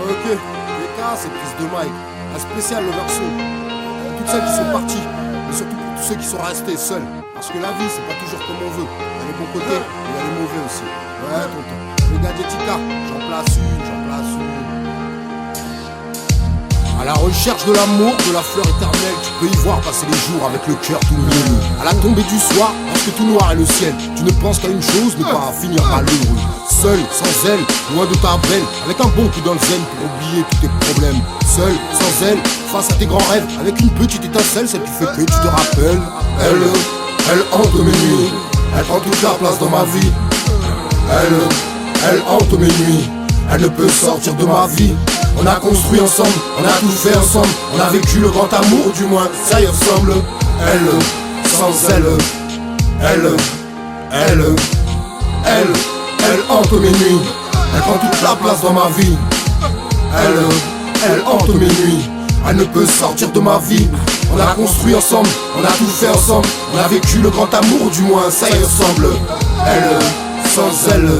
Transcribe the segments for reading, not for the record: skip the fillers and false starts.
Ok, les cas, c'est prise de mic. Un spécial le verso. Toutes celles qui sont parties, mais surtout pour tous ceux qui sont restés seuls. Parce que la vie, c'est pas toujours comme on veut. Il y a les bons côtés, mais il y a les mauvais aussi. Ouais, tonton. Le Gadgetica, j'en place une. À la recherche de l'amour, de la fleur éternelle, tu peux y voir passer les jours avec le cœur tout mielleux. À la tombée du soir, lorsque tout noir est le ciel, tu ne penses qu'à une chose, ne pas finir malheureux. Seul, sans elle, loin de ta belle, avec un bon coup dans le zen pour oublier tous tes problèmes. Seul, sans elle, face à tes grands rêves, avec une petite étincelle, celle qui fait que tu te rappelles. Elle hante mes nuits, elle prend toute la place dans ma vie. Elle hante mes nuits, elle ne peut sortir de ma vie. On a construit ensemble, on a tout fait ensemble, on a vécu le grand amour, du moins ça y ressemble. Elle, sans elle hante mes nuits, elle prend toute la place dans ma vie. Elle hante mes nuits, elle ne peut sortir de ma vie. On a construit ensemble, on a tout fait ensemble, on a vécu le grand amour, du moins ça y ressemble. Elle, sans elle,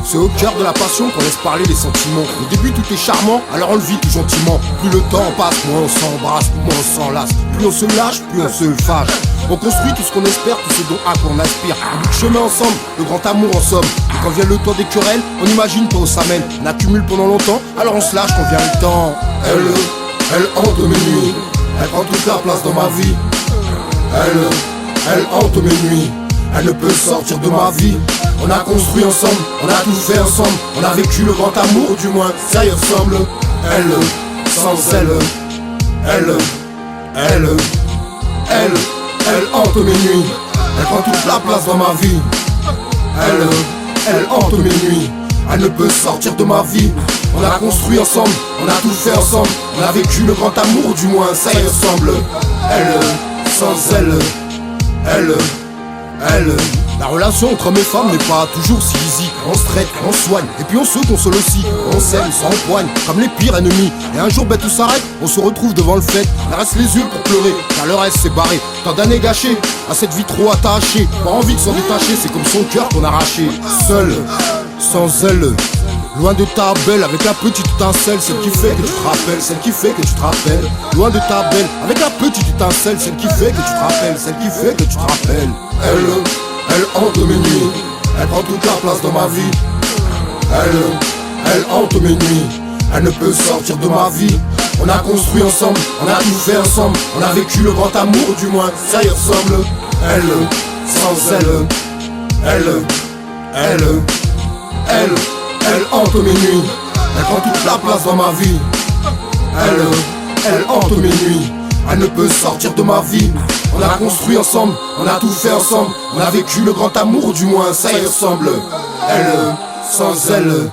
c'est au cœur de la passion qu'on laisse parler les sentiments. Au début tout est charmant, alors on le vit tout gentiment. Plus le temps passe, moins on s'embrasse, moins on s'enlace. Plus on se lâche, plus on se fâche. On construit tout ce qu'on espère, tout ce dont qu'on aspire. On bout de chemin ensemble, le grand amour en somme. Et quand vient le temps des querelles, on imagine pas où ça mène. On accumule pendant longtemps, alors on se lâche quand vient le temps. Elle hante mes nuits, elle prend toute la place dans ma vie. Elle hante mes nuits, elle ne peut sortir de ma vie. On a construit ensemble, on a tout fait ensemble, on a vécu le grand amour, du moins ça y ressemble. Elle, sans elle hante mes nuits, elle prend toute la place dans ma vie. Elle hante mes nuits, elle ne peut sortir de ma vie. On a construit ensemble, on a tout fait ensemble, on a vécu le grand amour, du moins ça y ressemble. Elle, sans elle. La relation entre mes femmes n'est pas toujours si easy. On se traite, on se soigne, et puis on se console aussi. On s'aime, s'empoigne, comme les pires ennemis. Et un jour, tout s'arrête, on se retrouve devant le fait. Elle reste les yeux pour pleurer, car le reste s'est barré. Tant d'années gâchées, à cette vie trop attachée. Pas envie de s'en détacher, c'est comme son cœur qu'on a arraché. Seul, sans elle, loin de ta belle, avec la petite étincelle, celle qui fait que tu te rappelles, celle qui fait que tu te rappelles. Loin de ta belle, avec la petite étincelle, celle qui fait que tu te rappelles, celle qui fait que tu te rappelles. Elle hante mes nuits, elle prend toute la place dans ma vie. Elle hante mes nuits, elle ne peut sortir de ma vie. On a construit ensemble, on a tout fait ensemble, on a vécu le grand amour, du moins ça y ressemble. Elle, sans elle hante mes nuits, elle prend toute la place dans ma vie. Elle hante mes nuits, elle ne peut sortir de ma vie. On a construit ensemble, on a tout fait ensemble, on a vécu le grand amour, du moins ça y ressemble. Elle, sans elle.